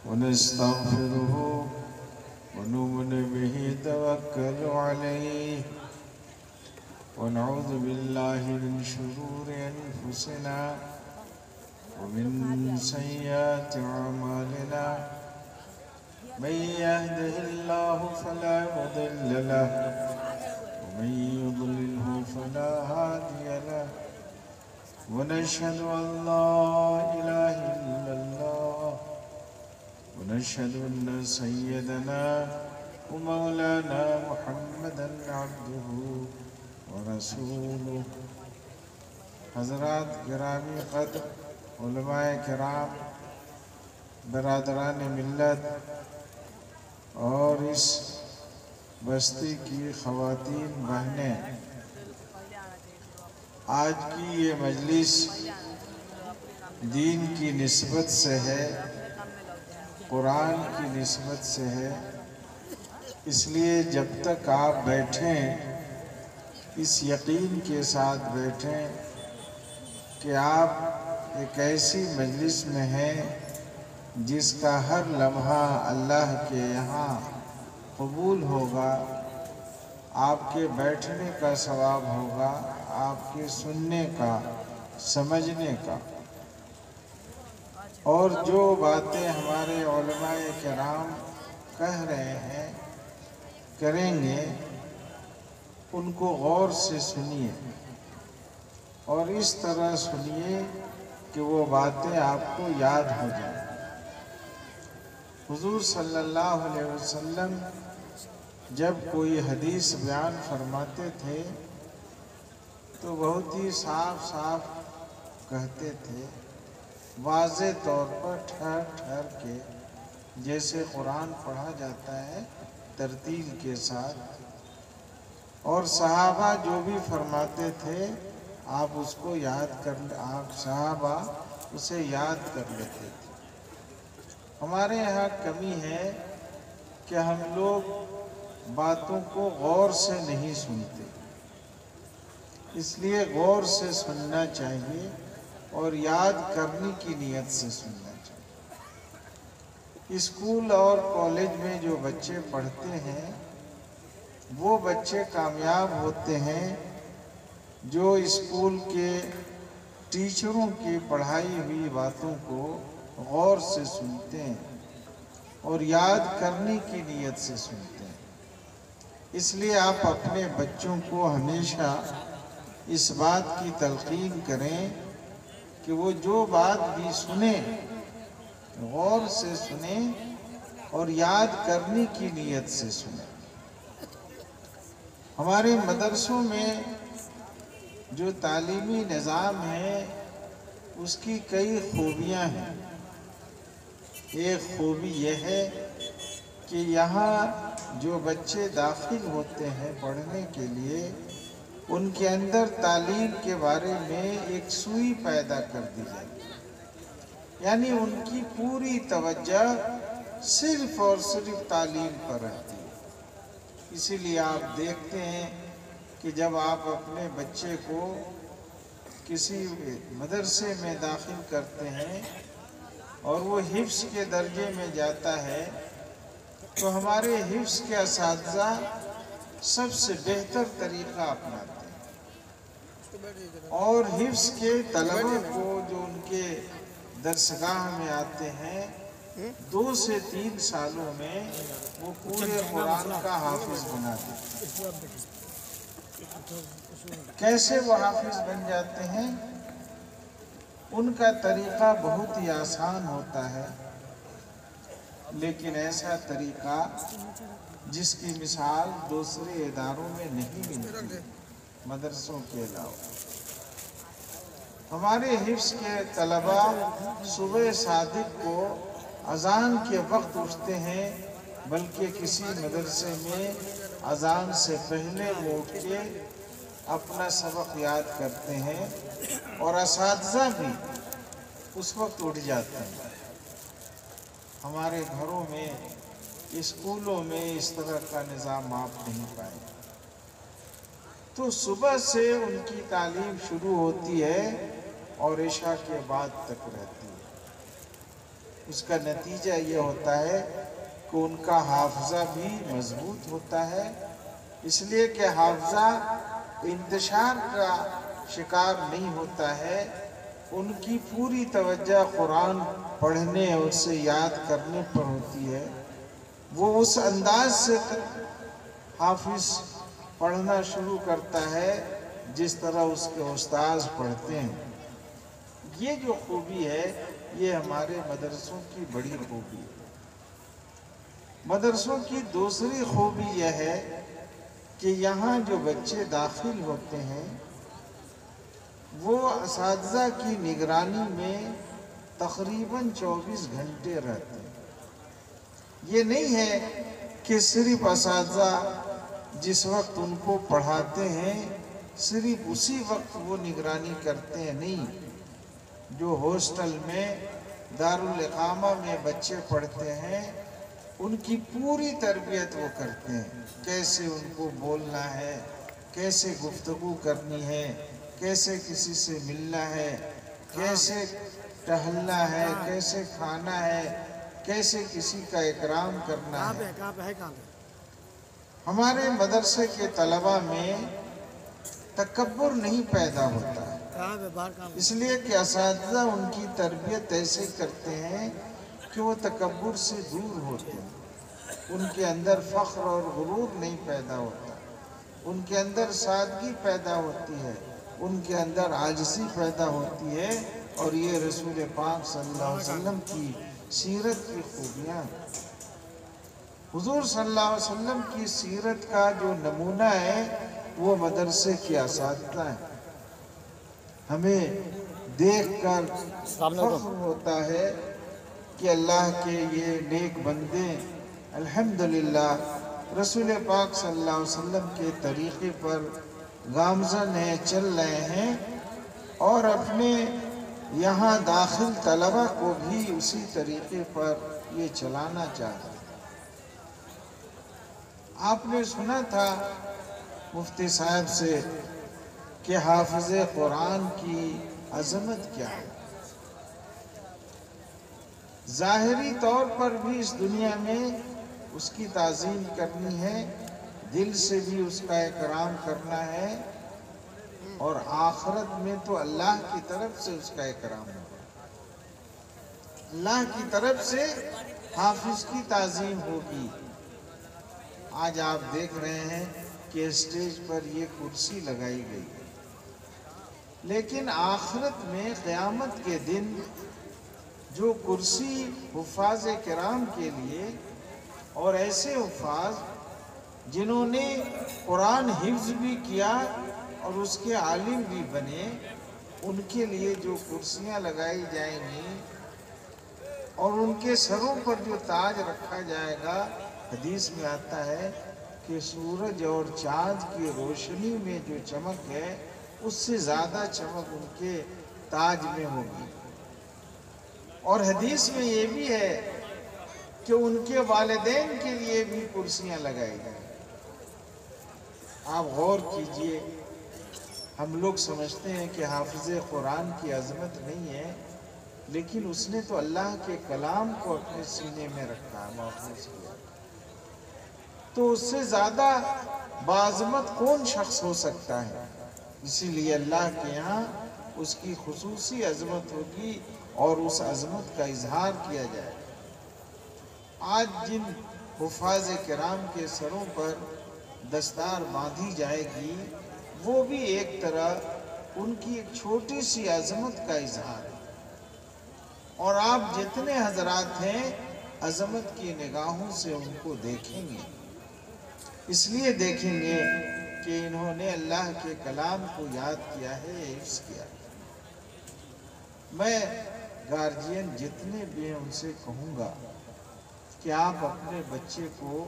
ونستغفره ونؤمن به توكل عليه ونعوذ بالله من شرور أنفسنا ومن سيئات أعمالنا من يهده الله فلا مضل له ومن يضلله فلا هادي له ونشهد أن لا إله إلا الله ونشهد أن سيدنا ومولانا محمدا عبده ورسوله. حضرات گرامی قدر، علماء کرام، برادران ملت اور اس بستی کی خواتین بہنیں، آج کی یہ مجلس دین کی نسبت سے ہے، قرآن کی نسبت سے ہے، اس لیے جب تک آپ بیٹھیں اس یقین کے ساتھ بیٹھیں کہ آپ ایک ایسی مجلس میں ہیں جس کا ہر لمحہ اللہ کے یہاں قبول ہوگا، آپ کے بیٹھنے کا ثواب ہوگا، آپ کے سننے کا، سمجھنے کا. اور جو باتیں ہمارے علماء کرام کہہ رہے ہیں، کریں گے، ان کو غور سے سنیے اور اس طرح سنیے کہ وہ باتیں آپ کو یاد ہو جائیں. حضور صلی اللہ علیہ وسلم جب کوئی حدیث بیان فرماتے تھے تو بہت ہی صاف صاف کہتے تھے، واضح طور پر ٹھہر ٹھہر کے، جیسے قرآن پڑھا جاتا ہے ترتیل کے ساتھ. اور صحابہ جو بھی فرماتے تھے آپ اس کو یاد صحابہ اسے یاد کر لیتے تھے. ہمارے یہاں کمی ہے کہ ہم لوگ باتوں کو غور سے نہیں سنتے، اس لیے غور سے سننا چاہیے اور یاد کرنے کی نیت سے سننا چاہیے. اسکول اور کالج میں جو بچے پڑھتے ہیں وہ بچے کامیاب ہوتے ہیں جو اسکول کے ٹیچروں کی پڑھائی ہوئی باتوں کو غور سے سنتے ہیں اور یاد کرنے کی نیت سے سنتے ہیں. اس لیے آپ اپنے بچوں کو ہمیشہ اس بات کی تلقین کریں کہ وہ جو بات بھی سنیں غور سے سنیں اور یاد کرنے کی نیت سے سنیں. ہمارے مدرسوں میں جو تعلیمی نظام ہے اس کی کئی خوبیاں ہیں. ایک خوبی یہ ہے کہ یہاں جو بچے داخل ہوتے ہیں پڑھنے کے لیے ان کے اندر تعلیم کے بارے میں ایک سوئی پیدا کر دی جاتی ہے، یعنی ان کی پوری توجہ صرف اور صرف تعلیم پر رہتی ہے. اسی لیے آپ دیکھتے ہیں کہ جب آپ اپنے بچے کو کسی مدرسے میں داخل کرتے ہیں اور وہ حفظ کے درجے میں جاتا ہے تو ہمارے حفظ کے اساتذہ سب سے بہتر طریقہ اپناتے ہیں اور حفظ کے طلبہ کو جو ان کے درسگاہ میں آتے ہیں 2 سے 3 سالوں میں وہ پورے قرآن کا حافظ بنا دیتے ہیں. کیسے وہ حافظ بن جاتے ہیں؟ ان کا طریقہ بہت ہی آسان ہوتا ہے، لیکن ایسا طریقہ جس کی مثال دوسرے اداروں میں نہیں ملتی مدرسوں کے علاوہ. ہمارے حفظ کے طلبہ صبح صادق کو اذان کے وقت اٹھتے ہیں، بلکہ کسی مدرسے میں اذان سے پہلے وہ اٹھ کے اپنا سبق یاد کرتے ہیں اور اساتذہ بھی اس وقت اٹھ جاتے ہیں. ہمارے گھروں میں، اسکولوں میں اس طرح کا نظام آپ نہیں پائیں. تو صبح سے ان کی تعلیم شروع ہوتی ہے اور عشاء کے بعد تک رہتی ہے. اس کا نتیجہ یہ ہوتا ہے کہ ان کا حافظہ بھی مضبوط ہوتا ہے، اس لیے کہ حافظہ انتشار کا شکار نہیں ہوتا ہے، ان کی پوری توجہ قرآن پڑھنے اور اسے یاد کرنے پر ہوتی ہے۔ وہ اس انداز سے حافظ پڑھنا شروع کرتا ہے جس طرح اس کے استاذ پڑھتے ہیں۔ یہ جو خوبی ہے یہ ہمارے مدرسوں کی بڑی خوبی ہے۔ مدرسوں کی دوسری خوبی یہ ہے کہ یہاں جو بچے داخل ہوتے ہیں وہ اساتذہ کی نگرانی میں تقریباً 24 گھنٹے رہتے ہیں۔ یہ نہیں ہے کہ صرف اساتذہ جس وقت ان کو پڑھاتے ہیں صرف اسی وقت وہ نگرانی کرتے ہیں، نہیں۔ جو ہاسٹل میں دارالاقامہ میں بچے پڑھتے ہیں ان کی پوری تربیت وہ کرتے ہیں، کیسے ان کو بولنا ہے، کیسے گفتگو کرنی ہے، کیسے کسی سے ملنا ہے، کیسے ٹہلنا ہے، کیسے کھانا ہے، کیسے کسی کا اکرام کرنا ہے۔ ہمارے مدرسے کے طلبہ میں تکبر نہیں پیدا ہوتا ہے، اس لیے کہ اساتذہ ان کی تربیت ایسے کرتے ہیں کہ وہ تکبر سے دور ہوتے ہیں، ان کے اندر فخر اور غرور نہیں پیدا ہوتا، ان کے اندر سادگی پیدا ہوتی ہے، ان کے اندر عاجزی پیدا ہوتی ہے، اور یہ رسول پاک صلی اللہ علیہ وسلم کی سیرت کی خوبیاں۔ حضور صلی اللہ علیہ وسلم کی سیرت کا جو نمونہ ہے وہ مدرسے کے اساتذہ ہیں۔ ہمیں دیکھ کر فخر ہوتا ہے کہ اللہ کے یہ نیک بندے الحمدللہ رسول پاک صلی اللہ علیہ وسلم کے طریقے پر گامزن ہیں، چل رہے ہیں، اور اپنے یہاں داخل طلبہ کو بھی اسی طریقے پر یہ چلانا چاہتے ہیں۔ آپ نے سنا تھا مفتی صاحب سے کہ حافظ قرآن کی عظمت کیا ہے۔ ظاہری طور پر بھی اس دنیا میں اس کی تعظیم کرنی ہے، دل سے بھی اس کا اکرام کرنا ہے، اور آخرت میں تو اللہ کی طرف سے اس کا اکرام ہوگا، اللہ کی طرف سے حافظ کی تعظیم ہوگی۔ آج آپ دیکھ رہے ہیں کہ اسٹیج پر یہ کرسی لگائی گئی ہے، لیکن آخرت میں قیامت کے دن جو کرسی حفاظ کرام کے لیے، اور ایسے حفاظ جنہوں نے قرآن حفظ بھی کیا اور اس کے عالم بھی بنے، ان کے لیے جو کرسیاں لگائی جائیں گی اور ان کے سروں پر جو تاج رکھا جائے گا، حدیث میں آتا ہے کہ سورج اور چاند کی روشنی میں جو چمک ہے اس سے زیادہ چمک ان کے تاج میں ہوگی۔ اور حدیث میں یہ بھی ہے کہ ان کے والدین کے لیے بھی کرسیاں لگائی جائیں۔ آپ غور کیجئے، ہم لوگ سمجھتے ہیں کہ حافظ قرآن کی عظمت نہیں ہے، لیکن اس نے تو اللہ کے کلام کو اپنے سینے میں رکھا، محفوظ کیا، تو اس سے زیادہ باعظمت کون شخص ہو سکتا ہے؟ اسی لیے اللہ کے یہاں اس کی خصوصی عظمت ہوگی اور اس عظمت کا اظہار کیا جائے۔ آج جن حفاظ کرام کے سروں پر دستار باندھی جائے گی وہ بھی ایک طرح ان کی ایک چھوٹی سی عظمت کا اظہار ہے، اور آپ جتنے حضرات ہیں عظمت کی نگاہوں سے ان کو دیکھیں گے، اس لیے دیکھیں گے کہ انہوں نے اللہ کے کلام کو یاد کیا ہے، حفظ کیا ہے۔ میں گارجین جتنے بھی ہیں ان سے کہوں گا کہ آپ اپنے بچے کو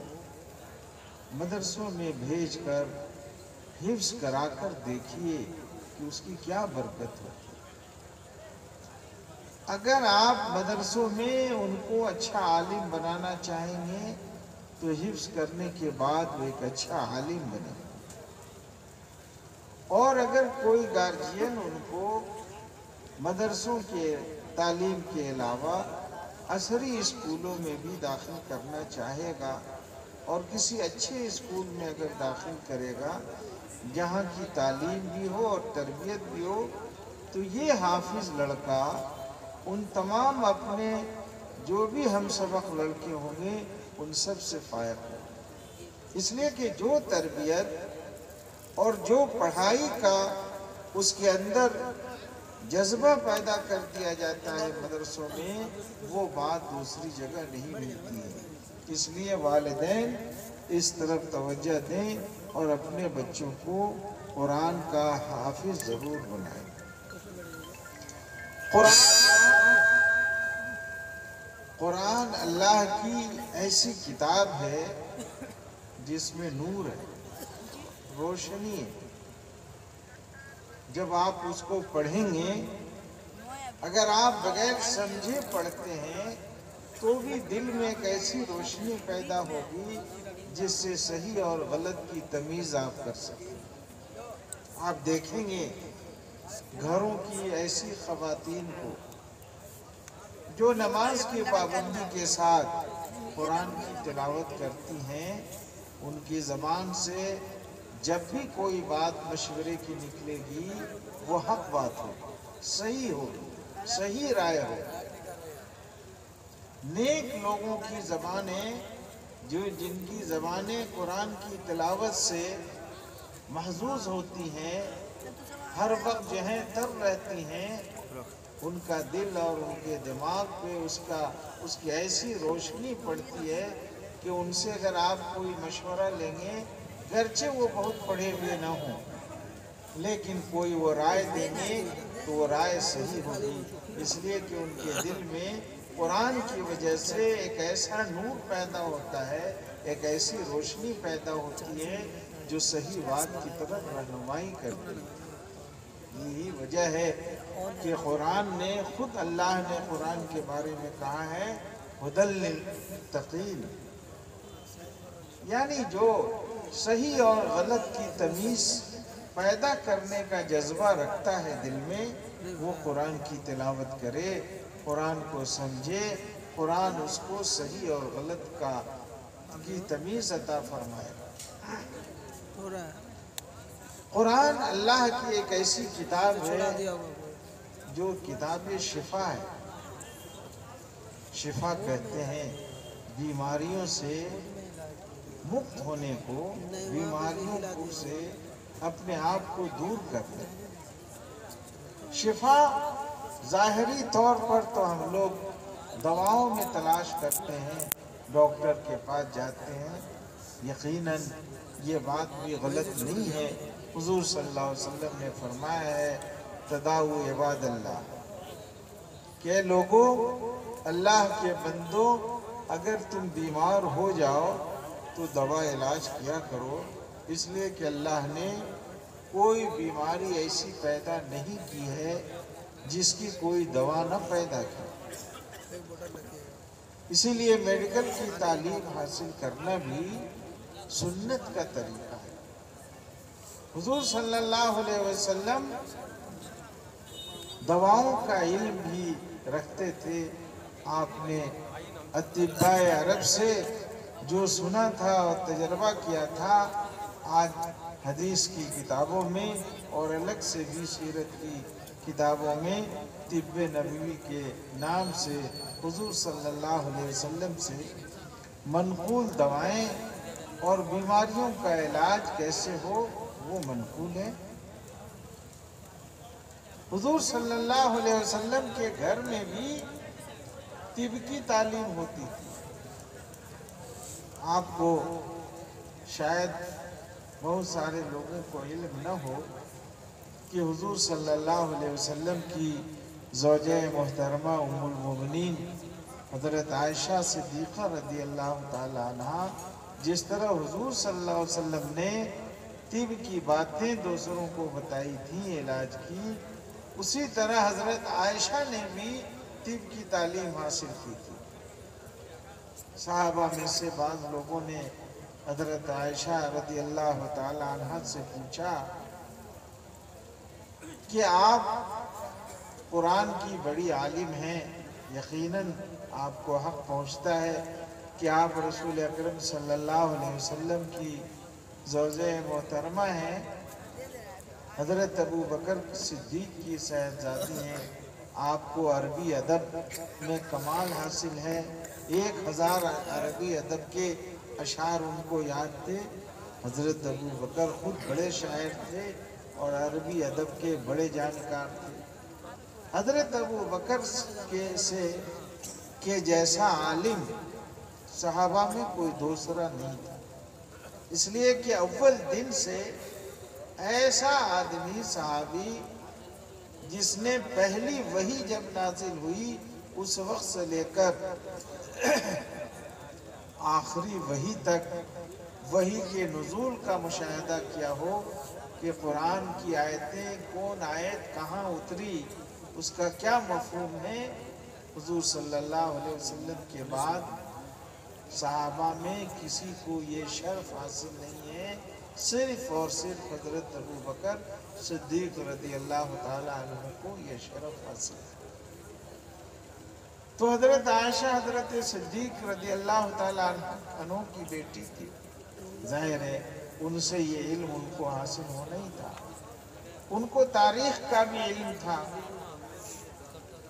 مدرسوں میں بھیج کر حفظ کرا کر دیکھیے کہ اس کی کیا برکت ہوتی ہے۔ اگر آپ مدرسوں میں ان کو اچھا عالم بنانا چاہیں گے تو حفظ کرنے کے بعد وہ ایک اچھا عالم بنے گا، اور اگر کوئی گارجین ان کو مدرسوں کے تعلیم کے علاوہ عصری اسکولوں میں بھی داخل کرنا چاہے گا اور کسی اچھے اسکول میں اگر داخل کرے گا جہاں کی تعلیم بھی ہو اور تربیت بھی ہو، تو یہ حافظ لڑکا ان تمام اپنے جو بھی ہم سبق لڑکے ہوں گے ان سب سے فائق ہو، اس لیے کہ جو تربیت اور جو پڑھائی کا اس کے اندر جذبہ پیدا کر دیا جاتا ہے مدرسوں میں، وہ بات دوسری جگہ نہیں ملتی ہے۔ اس لیے والدین اس طرف توجہ دیں اور اپنے بچوں کو قرآن کا حافظ ضرور بنائیں۔ قرآن اللہ کی ایسی کتاب ہے جس میں نور ہے، روشنی ہے۔ جب آپ اس کو پڑھیں گے، اگر آپ بغیر سمجھے پڑھتے ہیں تو بھی دل میں ایک ایسی روشنی پیدا ہوگی جس سے صحیح اور غلط کی تمیز آپ کر سکیں۔ آپ دیکھیں گے گھروں کی ایسی خواتین کو جو نماز کی پابندی کے ساتھ قرآن کی تلاوت کرتی ہیں، ان کی زبان سے جب بھی کوئی بات مشورے کی نکلے گی وہ حق بات ہو، صحیح ہو، صحیح رائے ہو۔ نیک لوگوں کی زبانیں جن کی زبانیں قرآن کی تلاوت سے محظوظ ہوتی ہیں، ہر وقت جو ہیں تر رہتی ہیں، ان کا دل اور ان کے دماغ پہ اس کی ایسی روشنی پڑتی ہے کہ ان سے اگر آپ کوئی مشورہ لیں گے، گرچہ وہ بہت پڑھے ہوئے نہ ہوں، لیکن کوئی وہ رائے دیں گے تو وہ رائے صحیح ہوگی، اس لیے کہ ان کے دل میں قرآن کی وجہ سے ایک ایسا نور پیدا ہوتا ہے، ایک ایسی روشنی پیدا ہوتی ہے جو صحیح بات کی طرف رہنمائی کرتی ہے۔ یہی وجہ ہے کہ قرآن نے خود اللہ نے قرآن کے بارے میں کہا ہے ھدی للمتقین، یعنی جو صحیح اور غلط کی تمیز پیدا کرنے کا جذبہ رکھتا ہے دل میں، وہ قرآن کی تلاوت کرے، قرآن کو سمجھے، قرآن اس کو صحیح اور غلط کی تمیز عطا فرمائے۔ قرآن اللہ کی ایک ایسی کتاب ہے جو کتاب شفا ہے۔ شفا کہتے ہیں بیماریوں سے مکت ہونے کو، بیماریوں سے اپنے آپ کو دور کرتے ہیں۔ شفا ظاہری طور پر تو ہم لوگ دواؤں میں تلاش کرتے ہیں، ڈاکٹر کے پاس جاتے ہیں، یقیناً یہ بات بھی غلط نہیں ہے۔ حضور صلی اللہ علیہ وسلم نے فرمایا ہے تداؤ عباد اللہ، کہ لوگوں اللہ کے بندو اگر تم بیمار ہو جاؤ تو دوا علاج کیا کرو، اس لیے کہ اللہ نے کوئی بیماری ایسی پیدا نہیں کی ہے جس کی کوئی دوا نہ پیدا کی۔ اسی لیے میڈیکل کی تعلیم حاصل کرنا بھی سنت کا طریقہ ہے۔ حضور صلی اللہ علیہ وسلم دواؤں کا علم بھی رکھتے تھے۔ آپ نے اطباء عرب سے جو سنا تھا اور تجربہ کیا تھا، آج حدیث کی کتابوں میں اور الگ سے بھی سیرت کی کتابوں میں طب نبوی کے نام سے حضور صلی اللہ علیہ وسلم سے منقول دوائیں اور بیماریوں کا علاج کیسے ہو وہ منقول ہے۔ حضور صلی اللہ علیہ وسلم کے گھر میں بھی طب کی تعلیم ہوتی تھی۔ آپ کو شاید بہت سارے لوگوں کو علم نہ ہو کہ حضور صلی اللہ علیہ وسلم کی زوجہ محترمہ ام المومنین حضرت عائشہ صدیقہ رضی اللہ تعالی عنہا جس طرح حضور صلی اللہ علیہ وسلم نے طب کی باتیں دوسروں کو بتائی تھیں علاج کی، اسی طرح حضرت عائشہ نے بھی طب کی تعلیم حاصل کی تھی۔ صحابہ میں سے بعض لوگوں نے حضرت عائشہ رضی اللہ تعالی عنہ سے پوچھا کہ آپ قرآن کی بڑی عالم ہیں، یقیناً آپ کو حق پہنچتا ہے کہ آپ رسول اکرم صلی اللہ علیہ وسلم کی زوجہ محترمہ ہیں، حضرت ابو بکر صدیق کی صاحبزادی ہیں، آپ کو عربی ادب میں کمال حاصل ہے، 1000 عربی ادب کے اشعار ان کو یاد تھے۔ حضرت ابو بکر خود بڑے شاعر تھے اور عربی ادب کے بڑے جانکار تھے۔ حضرت ابو بکر کے جیسا عالم صحابہ میں کوئی دوسرا نہیں تھا، اس لیے کہ اول دن سے ایسا آدمی صحابی جس نے پہلی وحی جب نازل ہوئی اس وقت سے لے کر آخری وحی تک وحی کے نزول کا مشاہدہ کیا ہو کہ قرآن کی آیتیں کون آیت کہاں اتری، اس کا کیا مفہوم ہے، حضور صلی اللہ علیہ وسلم کے بعد صحابہ میں کسی کو یہ شرف حاصل نہیں ہے، صرف اور صرف حضرت ابو بکر صدیق رضی اللہ تعالیٰ عنہ کو یہ شرف حاصل ہے۔ تو حضرت عائشہ حضرت صدیق رضی اللہ تعالیٰ عنہ کی بیٹی تھی، ظاہر ہے ان سے یہ علم ان کو حاصل ہونا ہی تھا، ان کو تاریخ کا بھی علم تھا،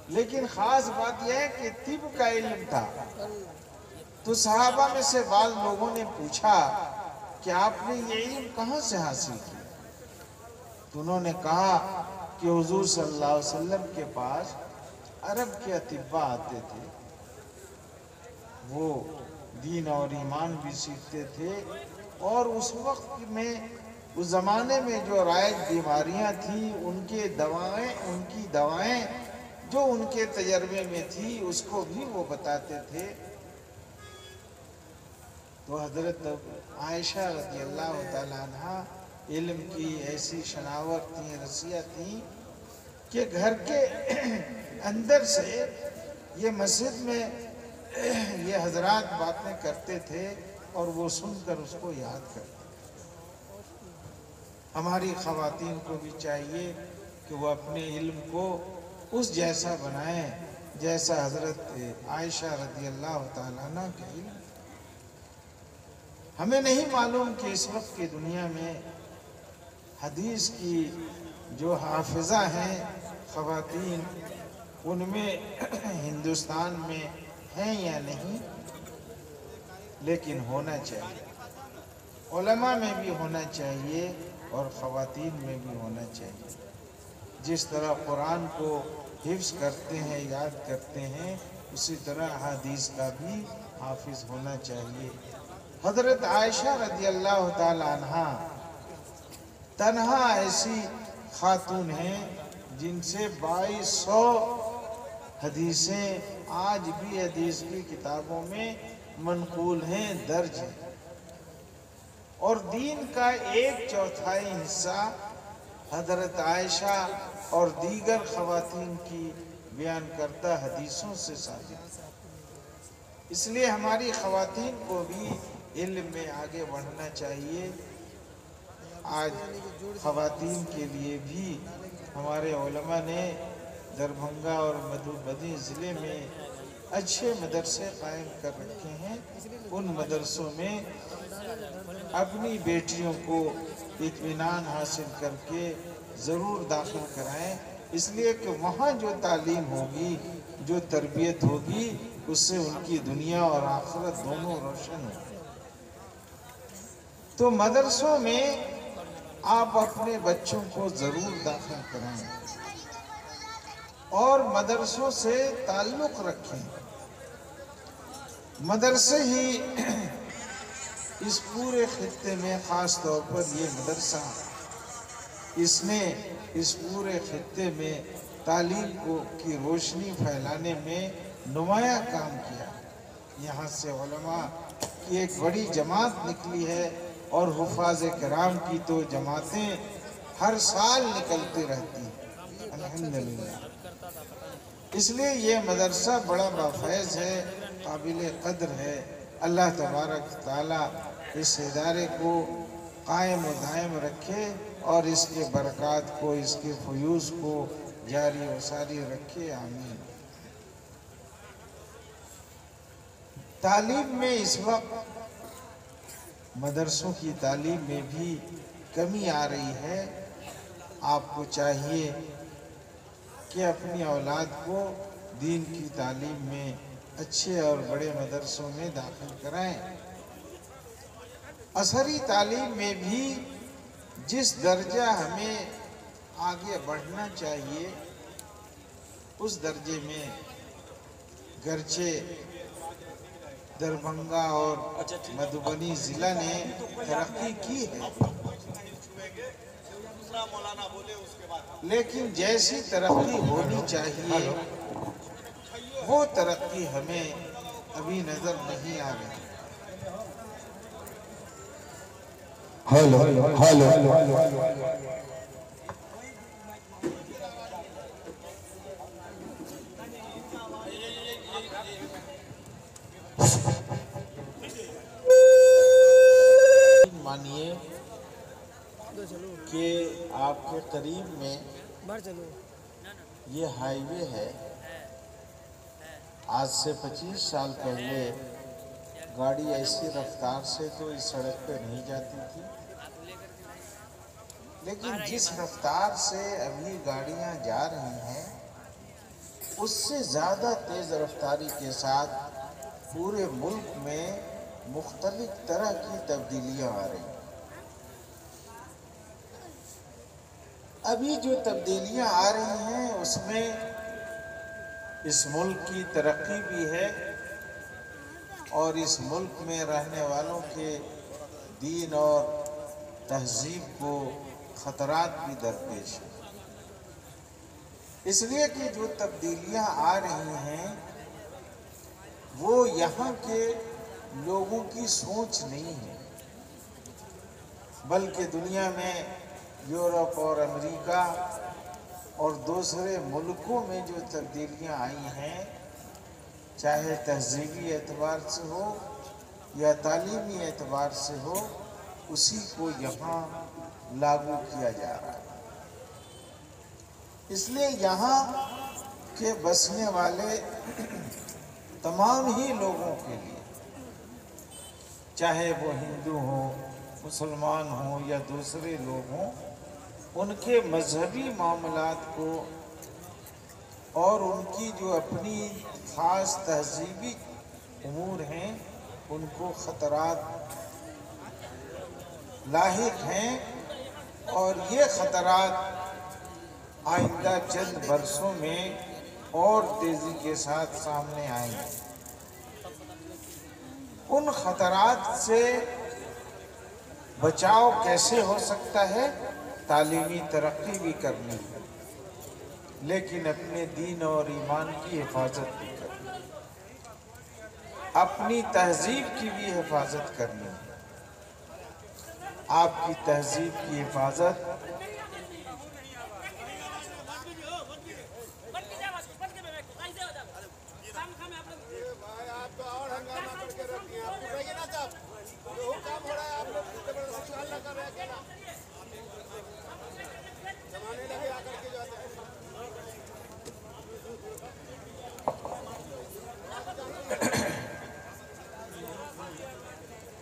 لیکن خاص بات یہ ہے کہ طب کا علم تھا۔ تو صحابہ میں سے بعض لوگوں نے پوچھا کہ آپ نے یہ علم کہاں سے حاصل کیا؟ تو انہوں نے کہا کہ حضور صلی اللہ علیہ وسلم کے پاس عرب کے اطباء آتے تھے، وہ دین اور ایمان بھی سیکھتے تھے، اور اس وقت میں اس زمانے میں جو رائج بیماریاں تھیں ان کی دوائیں جو ان کے تجربے میں تھی اس کو بھی وہ بتاتے تھے۔ تو حضرت عائشہ رضی اللہ تعالیٰ عنہ علم کی ایسی شناور تھیں، رسیہ تھیں کہ گھر کے اندر سے یہ مسجد میں یہ حضرات باتیں کرتے تھے اور وہ سن کر اس کو یاد کرتے۔ ہماری خواتین کو بھی چاہیے کہ وہ اپنے علم کو اس جیسا بنائیں جیسا حضرت عائشہ رضی اللہ تعالیٰ عنہ کا علم۔ ہمیں نہیں معلوم کہ اس وقت کی دنیا میں حدیث کی جو حافظہ ہیں خواتین ان میں ہندوستان میں ہیں یا نہیں، لیکن ہونا چاہیے، علماء میں بھی ہونا چاہیے اور خواتین میں بھی ہونا چاہیے۔ جس طرح قرآن کو حفظ کرتے ہیں، یاد کرتے ہیں، اسی طرح حدیث کا بھی حافظ ہونا چاہیے۔ حضرت عائشہ رضی اللہ تعالی عنہ تنہا ایسی خاتون ہیں جن سے 2200 حدیثیں آج بھی حدیث کی کتابوں میں منقول ہیں، درج ہیں، اور دین کا 1/4 حصہ حضرت عائشہ اور دیگر خواتین کی بیان کردہ حدیثوں سے ثابت ہے۔ اس لیے ہماری خواتین کو بھی علم میں آگے بڑھنا چاہیے۔ آج خواتین کے لیے بھی ہمارے علماء نے دربھنگا اور مدھوبنی ضلع میں اچھے مدرسے قائم کر رکھے ہیں، ان مدرسوں میں اپنی بیٹیوں کو اطمینان حاصل کر کے ضرور داخل کرائیں، اس لیے کہ وہاں جو تعلیم ہوگی، جو تربیت ہوگی، اس سے ان کی دنیا اور آخرت دونوں روشن ہوگی۔ تو مدرسوں میں آپ اپنے بچوں کو ضرور داخل کرائیں اور مدرسوں سے تعلق رکھیں۔ مدرسے ہی اس پورے خطے میں، خاص طور پر یہ مدرسہ، اس نے اس پورے خطے میں تعلیم کی روشنی پھیلانے میں نمایاں کام کیا۔ یہاں سے علماء کی ایک بڑی جماعت نکلی ہے، اور حفاظ کرام کی تو جماعتیں ہر سال نکلتی رہتی ہیں، الحمدللہ۔ اس لیے یہ مدرسہ بڑا بافیض ہے، قابل قدر ہے۔ اللہ تبارک تعالیٰ اس ادارے کو قائم و دائم رکھے اور اس کے برکات کو، اس کے فیوز کو جاری و ساری رکھے، آمین۔ تعلیم میں اس وقت مدرسوں کی تعلیم میں بھی کمی آ رہی ہے۔ آپ کو چاہیے کہ اپنی اولاد کو دین کی تعلیم میں اچھے اور بڑے مدرسوں میں داخل کرائیں۔ عصری تعلیم میں بھی جس درجہ ہمیں آگے بڑھنا چاہیے اس درجے میں گرچہ دربھنگہ اور مدھوبنی ضلع نے ترقی کی ہے، لیکن جیسی ترقی ہونی چاہیے وہ ترقی ہمیں ابھی نظر نہیں آ رہی۔ مانیے کہ آپ کے قریب میں یہ ہائی وے ہے، آج سے 25 سال پہلے گاڑی ایسی رفتار سے تو اس سڑک پہ نہیں جاتی تھی، لیکن جس رفتار سے ابھی گاڑیاں جا رہی ہیں اس سے زیادہ تیز رفتاری کے ساتھ پورے ملک میں مختلف طرح کی تبدیلیاں آ رہی ہیں۔ ابھی جو تبدیلیاں آ رہی ہیں اس میں اس ملک کی ترقی بھی ہے اور اس ملک میں رہنے والوں کے دین اور تہذیب کو خطرات بھی درپیش ہیں، اس لیے کہ جو تبدیلیاں آ رہی ہیں وہ یہاں کے لوگوں کی سوچ نہیں ہے، بلکہ دنیا میں یورپ اور امریکہ اور دوسرے ملکوں میں جو تبدیلیاں آئی ہیں، چاہے تہذیبی اعتبار سے ہو یا تعلیمی اعتبار سے ہو، اسی کو یہاں لاگو کیا جا رہا ہے۔ اس لیے یہاں کے بسنے والے تمام ہی لوگوں کے لیے، چاہے وہ ہندو ہوں، مسلمان ہوں یا دوسرے لوگ ہوں، ان کے مذہبی معاملات کو اور ان کی جو اپنی خاص تہذیبی امور ہیں ان کو خطرات لاحق ہیں، اور یہ خطرات آئندہ چند برسوں میں اور تیزی کے ساتھ سامنے آئیں گے۔ ان خطرات سے بچاؤ کیسے ہو سکتا ہے؟ تعلیمی ترقی بھی کرنی ہے، لیکن اپنے دین اور ایمان کی حفاظت بھی کرنی ہے، اپنی تہذیب کی بھی حفاظت کرنی ہے۔ آپ کی تہذیب کی حفاظت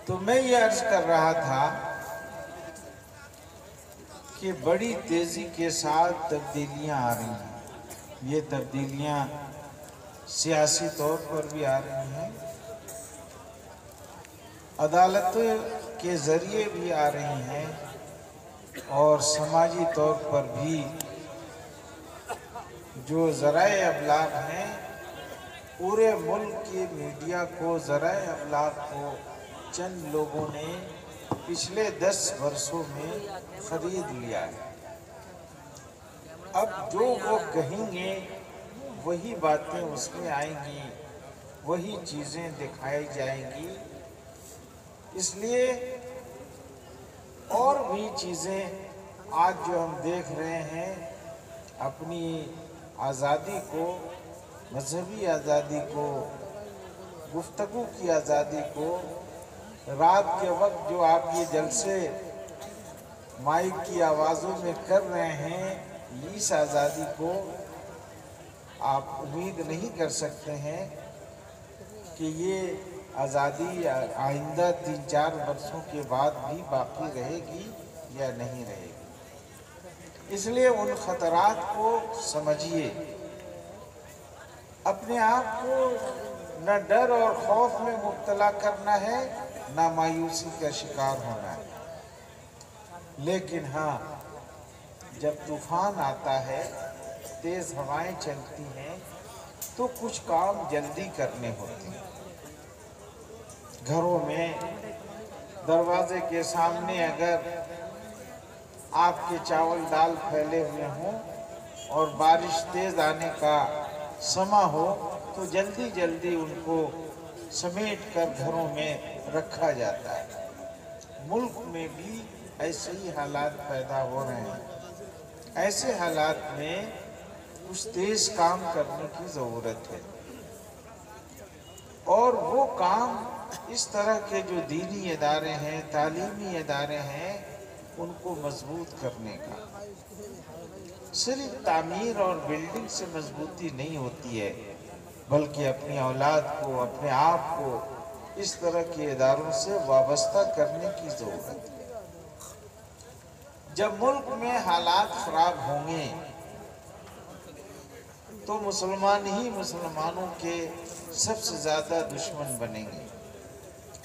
تو میں یہ عرض کر رہا تھا کہ بڑی تیزی کے ساتھ تبدیلیاں آ رہی ہیں، یہ تبدیلیاں سیاسی طور پر بھی آ رہی ہیں، عدالت کے ذریعے بھی آ رہی ہیں، اور سماجی طور پر بھی جو ذرائع ابلاغ ہیں، پورے ملک کی میڈیا کو، ذرائع ابلاغ کو چند لوگوں نے پچھلے 10 برسوں میں خرید لیا ہے۔ اب جو وہ کہیں گے وہی باتیں اس میں آئیں گی، وہی چیزیں دکھائی جائیں گی، اس لیے اور بھی چیزیں آج جو ہم دیکھ رہے ہیں، اپنی آزادی کو، مذہبی آزادی کو، گفتگو کی آزادی کو، رات کے وقت جو آپ یہ جلسے مائک کی آوازوں میں کر رہے ہیں، اس آزادی کو آپ امید نہیں کر سکتے ہیں کہ یہ آزادی آئندہ 3-4 برسوں کے بعد بھی باقی رہے گی یا نہیں رہے گی۔ اس لیے ان خطرات کو سمجھیے، اپنے آپ کو نہ ڈر اور خوف میں مبتلا کرنا ہے، نہ مایوسی کا شکار ہونا ہے۔ لیکن ہاں، جب طوفان آتا ہے، تیز ہوائیں چلتی ہیں، تو کچھ کام جلدی کرنے ہوتے ہیں۔ گھروں میں دروازے کے سامنے اگر آپ کے چاول دال پھیلے ہوئے ہوں اور بارش تیز آنے کا سماں ہو تو جلدی جلدی ان کو سمیٹ کر گھروں میں رکھا جاتا ہے۔ ملک میں بھی ایسے ہی حالات پیدا ہو رہے ہیں۔ ایسے حالات میں کچھ تیز کام کرنے کی ضرورت ہے، اور وہ کام اس طرح کے جو دینی ادارے ہیں، تعلیمی ادارے ہیں، ان کو مضبوط کرنے کا۔ صرف تعمیر اور بلڈنگ سے مضبوطی نہیں ہوتی ہے، بلکہ اپنی اولاد کو، اپنے آپ کو اس طرح کے اداروں سے وابستہ کرنے کی ضرورت ہے۔ جب ملک میں حالات خراب ہوں گے تو مسلمان ہی مسلمانوں کے سب سے زیادہ دشمن بنیں گے،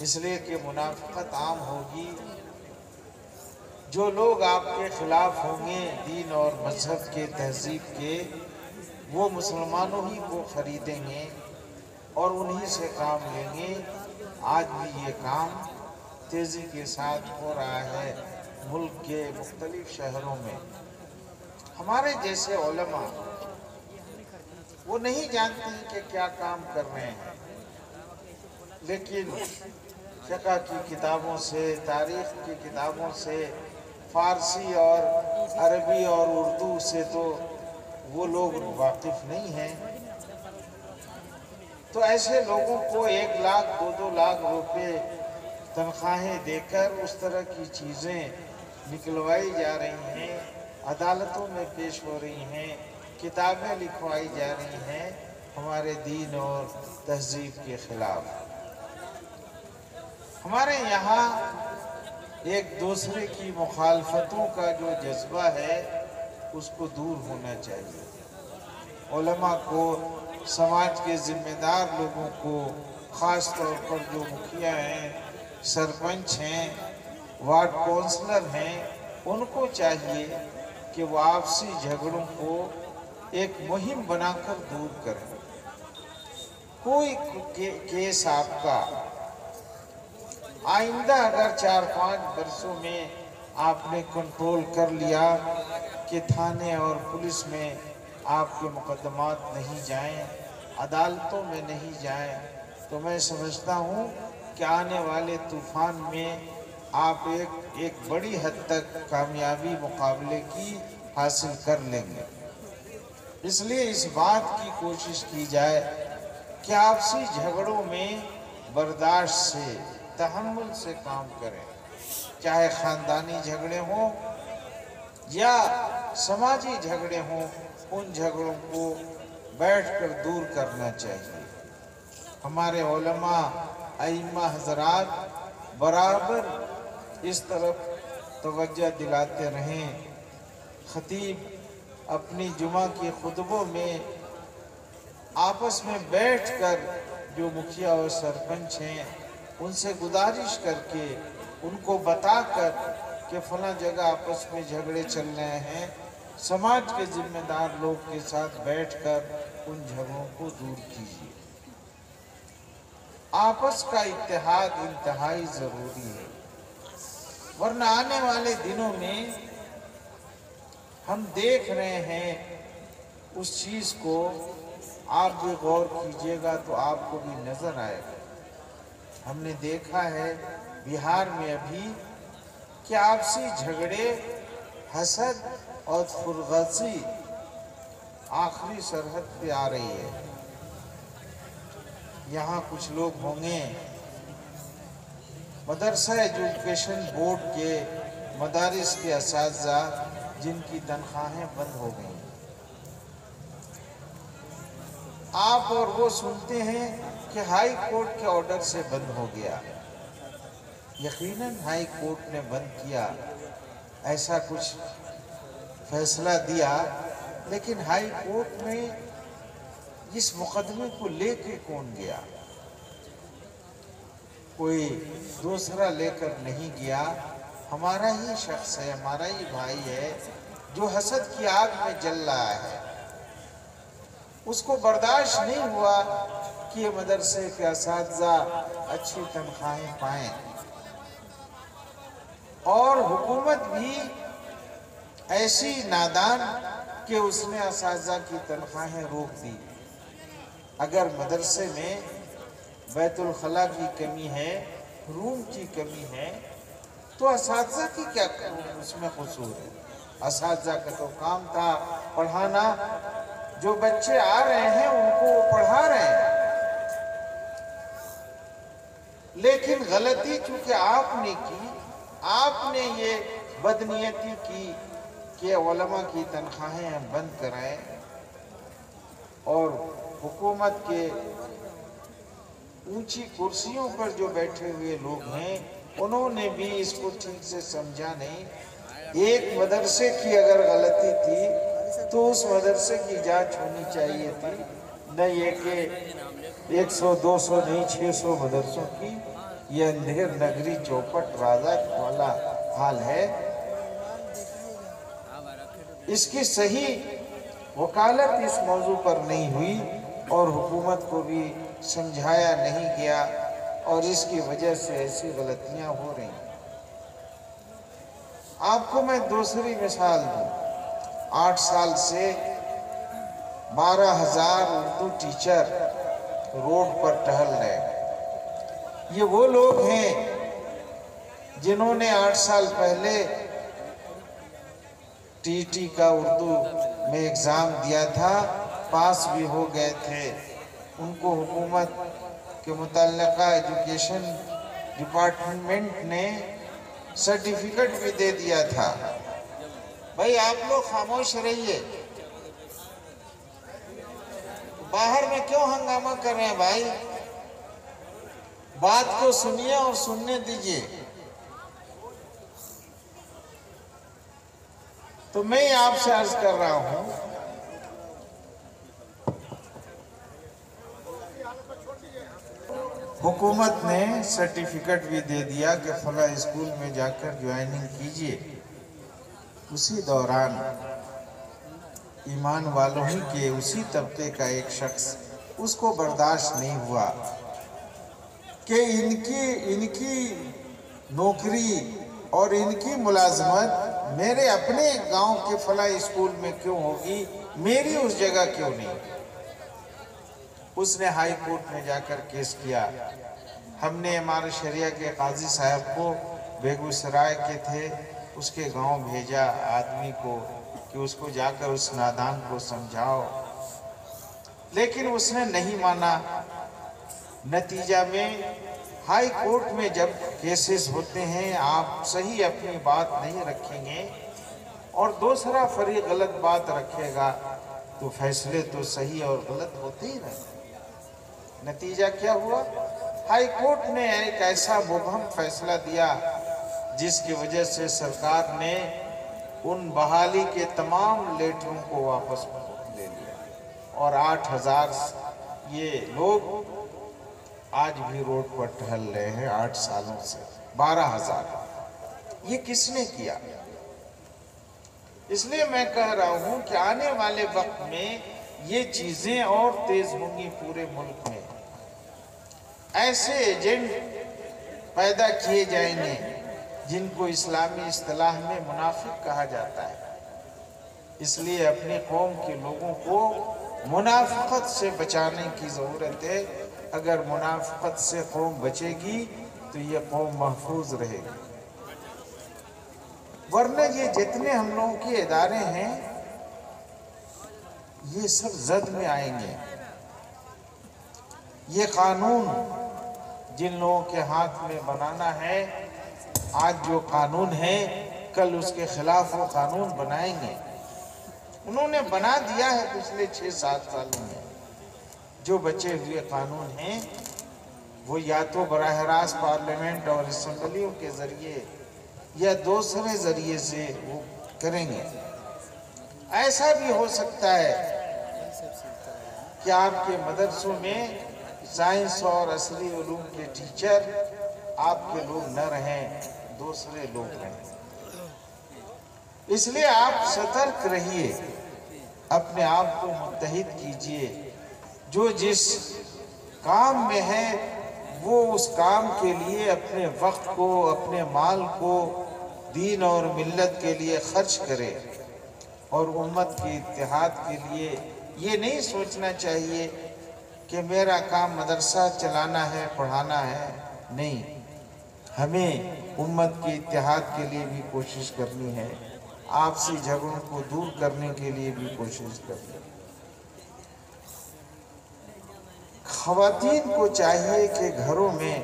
اس لیے کہ منافقت عام ہوگی۔ جو لوگ آپ کے خلاف ہوں گے دین اور مذہب کے، تہذیب کے، وہ مسلمانوں ہی کو خریدیں گے اور انہی سے کام لیں گے۔ آج بھی یہ کام تیزی کے ساتھ ہو رہا ہے ملک کے مختلف شہروں میں۔ ہمارے جیسے علماء وہ نہیں جانتے ہیں کہ کیا کام کر رہے ہیں، لیکن فقہ کی کتابوں سے، تاریخ کی کتابوں سے، فارسی اور عربی اور اردو سے تو وہ لوگ واقف نہیں ہیں۔ تو ایسے لوگوں کو 1 لاکھ 2 لاکھ روپے تنخواہیں دے کر اس طرح کی چیزیں نکلوائی جا رہی ہیں، عدالتوں میں پیش ہو رہی ہیں، کتابیں لکھوائی جا رہی ہیں ہمارے دین اور تہذیب کے خلاف۔ ہمارے یہاں ایک دوسرے کی مخالفتوں کا جو جذبہ ہے اس کو دور ہونا چاہیے۔ علماء کو، سماج کے ذمہ دار لوگوں کو، خاص طور پر جو مکھیا ہیں، سرپنچ ہیں، وارڈ کونسلر ہیں، ان کو چاہیے کہ وہ آپسی جھگڑوں کو ایک مہم بنا کر دور کریں۔ کوئی کیس آپ کا آئندہ اگر 4-5 برسوں میں آپ نے کنٹرول کر لیا کہ تھانے اور پولیس میں آپ کے مقدمات نہیں جائیں، عدالتوں میں نہیں جائیں، تو میں سمجھتا ہوں کہ آنے والے طوفان میں آپ ایک بڑی حد تک کامیابی مقابلے کی حاصل کر لیں گے۔ اس لیے اس بات کی کوشش کی جائے کہ آپسی جھگڑوں میں برداشت سے، تحمل سے کام کریں، چاہے خاندانی جھگڑے ہوں یا سماجی جھگڑے ہوں، ان جھگڑوں کو بیٹھ کر دور کرنا چاہیے۔ ہمارے علماء، ائمہ حضرات برابر اس طرف توجہ دلاتے رہیں۔ خطیب اپنی جمعہ کے خطبوں میں آپس میں بیٹھ کر جو مکھیا اور سرپنچ ہیں ان سے گزارش کر کے، ان کو بتا کر کہ فلاں جگہ آپس میں جھگڑے چل رہے ہیں، سماج کے ذمہ دار لوگ کے ساتھ بیٹھ کر ان جھگڑوں کو دور کیجیے۔ آپس کا اتحاد انتہائی ضروری ہے، ورنہ آنے والے دنوں میں ہم دیکھ رہے ہیں اس چیز کو، آپ بھی غور کیجئے گا تو آپ کو بھی نظر آئے گا۔ ہم نے دیکھا ہے بہار میں ابھی کہ آپسی جھگڑے، حسد اور خرغصی آخری سرحد پہ آ رہی ہے۔ یہاں کچھ لوگ ہوں گے مدرسہ ایجوکیشن بورڈ کے مدارس کے اساتذہ جن کی تنخواہیں بند ہو گئیں۔ آپ اور وہ سنتے ہیں کہ ہائی کورٹ کے آرڈر سے بند ہو گیا۔ یقیناً ہائی کورٹ نے بند کیا، ایسا کچھ فیصلہ دیا، لیکن ہائی کورٹ میں اس مقدمے کو لے کے کون گیا؟ کوئی دوسرا لے کر نہیں گیا، ہمارا ہی شخص ہے، ہمارا ہی بھائی ہے جو حسد کی آگ میں جل رہا ہے۔ اس کو برداشت نہیں ہوا کہ یہ مدرسے کے اساتذہ اچھی تنخواہیں پائیں، اور حکومت بھی ایسی نادان کہ اس نے اساتذہ کی تنخواہیں روک دی۔ اگر مدرسے میں بیت الخلا کی کمی ہے، روم کی کمی ہے، تو اساتذہ کی کیا اس میں قصور ہے؟ اساتذہ کا تو کام تھا پڑھانا، جو بچے آ رہے ہیں ان کو وہ پڑھا رہے ہیں۔ لیکن غلطی چونکہ آپ نے کی، آپ نے یہ بدنیتی کی کہ علماء کی تنخواہیں ہم بند کرائیں، اور حکومت کے اونچی کرسیوں پر جو بیٹھے ہوئے لوگ ہیں انہوں نے بھی اس کو ٹھیک سے سمجھا نہیں۔ ایک مدرسے کی اگر غلطی تھی تو اس مدرسے کی جانچ ہونی چاہیے تھی، نہ یہ کہ 100 200 نہیں 600 مدرسوں کی یہ اندھیر نگری چوپٹ راجہ والا حال ہے۔ اس کی صحیح وکالت اس موضوع پر نہیں ہوئی اور حکومت کو بھی سمجھایا نہیں گیا، اور اس کی وجہ سے ایسی غلطیاں ہو رہی ہیں۔ آپ کو میں دوسری مثال دوں، 8 سال سے 12,000 اردو ٹیچر روڈ پر ٹہل رہے ہیں۔ یہ وہ لوگ ہیں جنہوں نے 8 سال پہلے ٹی کا اردو میں ایگزام دیا تھا، پاس بھی ہو گئے تھے۔ ان کو حکومت کے متعلقہ ایجوکیشن ڈپارٹمنٹ نے سرٹیفکیٹ بھی دے دیا تھا۔ بھائی آپ لوگ خاموش رہیے، باہر میں کیوں ہنگامہ کر رہے ہیں بھائی؟ بات کو سنیے اور سننے دیجیے۔ تو میں آپ سے عرض کر رہا ہوں، حکومت نے سرٹیفکیٹ بھی دے دیا کہ فلاں اسکول میں جا کر جوائننگ کیجئے۔ اسی دوران ایمان والوں ہی کے اسی طبقے کا ایک شخص اس کو برداشت نہیں ہوا کہ ان کی نوکری اور ان کی ملازمت میرے اپنے گاؤں کے فلاں اسکول میں کیوں ہوگی، میری اس جگہ کیوں نہیں؟ اس نے ہائی کورٹ میں جا کر کیس کیا۔ ہم نے ہمارے شریعہ کے قاضی صاحب کو بیگوسرائے کے تھے، اس کے گاؤں بھیجا آدمی کو کہ اس کو جا کر اس نادان کو سمجھاؤ، لیکن اس نے نہیں مانا۔ نتیجہ میں ہائی کورٹ میں جب کیسز ہوتے ہیں، آپ صحیح اپنی بات نہیں رکھیں گے اور دوسرا فریق غلط بات رکھے گا تو فیصلے تو صحیح اور غلط ہوتے ہی رہتے۔ نتیجہ کیا ہوا؟ ہائی کورٹ نے ایک ایسا مبہم فیصلہ دیا جس کی وجہ سے سرکار نے ان بحالی کے تمام لیٹروں کو واپس لے لیا، اور 8,000 یہ لوگ آج بھی روڈ پر ٹہل رہے ہیں 8 سالوں سے۔ 12,000 یہ کس نے کیا؟ اس لیے میں کہہ رہا ہوں کہ آنے والے وقت میں یہ چیزیں اور تیز ہوں گی پورے ملک میں۔ ایسے ایجنٹ پیدا کیے جائیں گے جن کو اسلامی اصطلاح میں منافق کہا جاتا ہے۔ اس لیے اپنی قوم کے لوگوں کو منافقت سے بچانے کی ضرورت ہے۔ اگر منافقت سے قوم بچے گی تو یہ قوم محفوظ رہے گی، ورنہ یہ جتنے ہم لوگوں کے ادارے ہیں یہ سب زد میں آئیں گے۔ یہ قانون جن لوگوں کے ہاتھ میں بنانا ہے، آج جو قانون ہے کل اس کے خلاف وہ قانون بنائیں گے۔ انہوں نے بنا دیا ہے پچھلے 6-7 سالوں میں، جو بچے ہوئے قانون ہیں وہ یا تو براہ راست پارلیمنٹ اور اسمبلیوں کے ذریعے یا دوسرے ذریعے سے وہ کریں گے۔ ایسا بھی ہو سکتا ہے کہ آپ کے مدرسوں میں سائنس اور عصری علوم کے ٹیچر آپ کے لوگ نہ رہیں، دوسرے لوگ رہیں۔ اس لیے آپ سترک رہیے، اپنے آپ کو متحد کیجئے، جو جس کام میں ہے وہ اس کام کے لیے اپنے وقت کو، اپنے مال کو دین اور ملت کے لیے خرچ کرے، اور امت کے اتحاد کے لیے یہ نہیں سوچنا چاہیے کہ میرا کام مدرسہ چلانا ہے، پڑھانا ہے۔ نہیں، ہمیں امت کے اتحاد کے لیے بھی کوشش کرنی ہے، آپسی جھگڑوں کو دور کرنے کے لیے بھی کوشش کرنی ہے۔ خواتین کو چاہیے کہ گھروں میں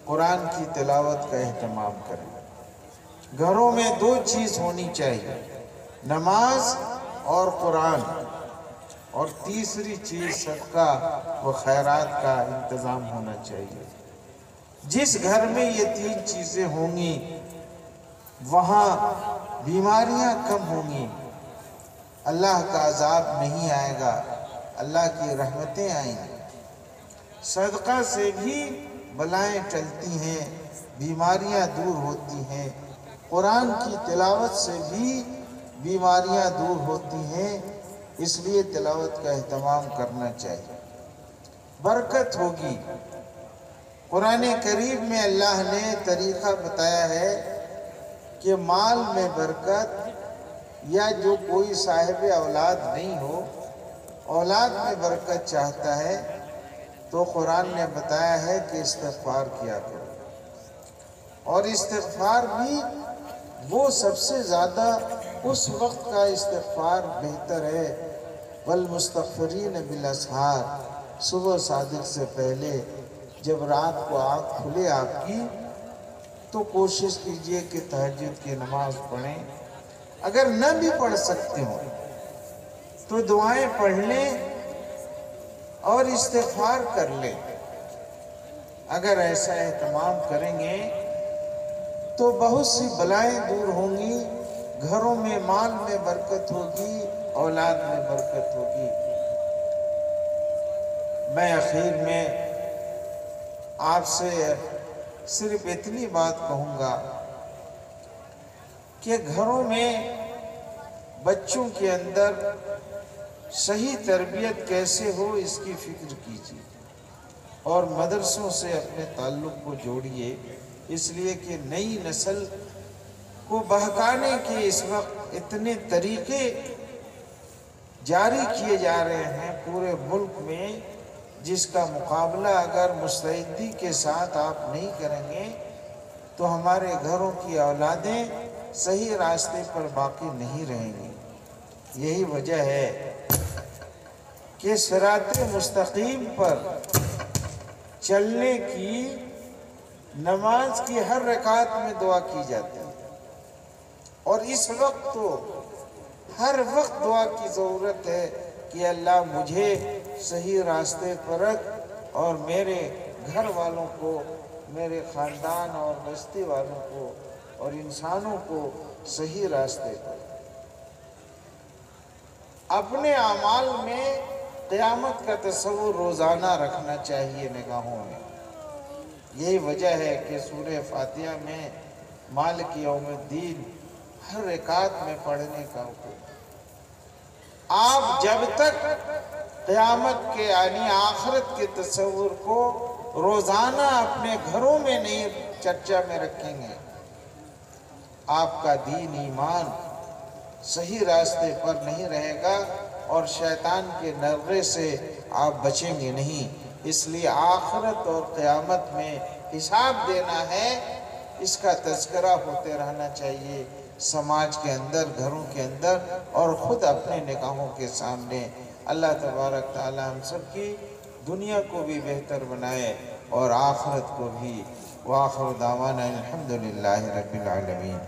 قرآن کی تلاوت کا اہتمام کریں۔ گھروں میں دو چیز ہونی چاہیے، نماز اور قرآن، اور تیسری چیز صدقہ و خیرات کا انتظام ہونا چاہیے۔ جس گھر میں یہ تین چیزیں ہوں گی وہاں بیماریاں کم ہوں گی، اللہ کا عذاب نہیں آئے گا، اللہ کی رحمتیں آئیں گی۔ صدقہ سے بھی بلائیں ٹلتی ہیں، بیماریاں دور ہوتی ہیں، قرآن کی تلاوت سے بھی بیماریاں دور ہوتی ہیں، اس لیے تلاوت کا اہتمام کرنا چاہیے، برکت ہوگی۔ قرآن کریم میں اللہ نے طریقہ بتایا ہے کہ مال میں برکت، یا جو کوئی صاحب اولاد نہیں ہو، اولاد میں برکت چاہتا ہے تو قرآن نے بتایا ہے کہ استغفار کیا کرو، اور استغفار بھی وہ سب سے زیادہ اس وقت کا استغفار بہتر ہے، والمستغفرین بالاسحار، صبح صادق سے پہلے جب رات کو آنکھ کھلے آپ کی تو کوشش کیجئے کہ تہجد کی نماز پڑھیں۔ اگر نہ بھی پڑھ سکتے ہوں تو دعائیں پڑھ لیں اور استغفار کر لیں۔ اگر ایسا اہتمام کریں گے تو بہت سی بلائیں دور ہوں گی، گھروں میں مال میں برکت ہوگی، اولاد میں برکت ہوگی۔ میں اخیر میں آپ سے صرف اتنی بات کہوں گا کہ گھروں میں بچوں کے اندر صحیح تربیت کیسے ہو اس کی فکر کیجیے، اور مدرسوں سے اپنے تعلق کو جوڑیے، اس لیے کہ نئی نسل کو بہکانے کے اس وقت اتنے طریقے جاری کیے جا رہے ہیں پورے ملک میں، جس کا مقابلہ اگر مستعدی کے ساتھ آپ نہیں کریں گے تو ہمارے گھروں کی اولادیں صحیح راستے پر باقی نہیں رہیں گی۔ یہی وجہ ہے کہ صراط مستقیم پر چلنے کی نماز کی ہر رکعت میں دعا کی جاتی ہے، اور اس وقت تو ہر وقت دعا کی ضرورت ہے کہ اللہ مجھے صحیح راستے پر رکھ، اور میرے گھر والوں کو، میرے خاندان اور بستی والوں کو اور انسانوں کو صحیح راستے پر۔ اپنے اعمال میں قیامت کا تصور روزانہ رکھنا چاہیے نگاہوں میں۔ یہی وجہ ہے کہ سورہ فاتحہ میں مالک یوم الدین ہر رکعت میں پڑھنے کا حکم۔ آپ جب تک قیامت کے یعنی آخرت کے تصور کو روزانہ اپنے گھروں میں نہیں چرچا میں رکھیں گے، آپ کا دین ایمان صحیح راستے پر نہیں رہے گا، اور شیطان کے نرغے سے آپ بچیں گے نہیں۔ اس لیے آخرت اور قیامت میں حساب دینا ہے، اس کا تذکرہ ہوتے رہنا چاہیے سماج کے اندر، گھروں کے اندر، اور خود اپنے نگاہوں کے سامنے۔ اللہ تبارک تعالی ہم سب کی دنیا کو بھی بہتر بنائے اور آخرت کو بھی۔ وآخر دعوانا الحمدللہ رب العالمین۔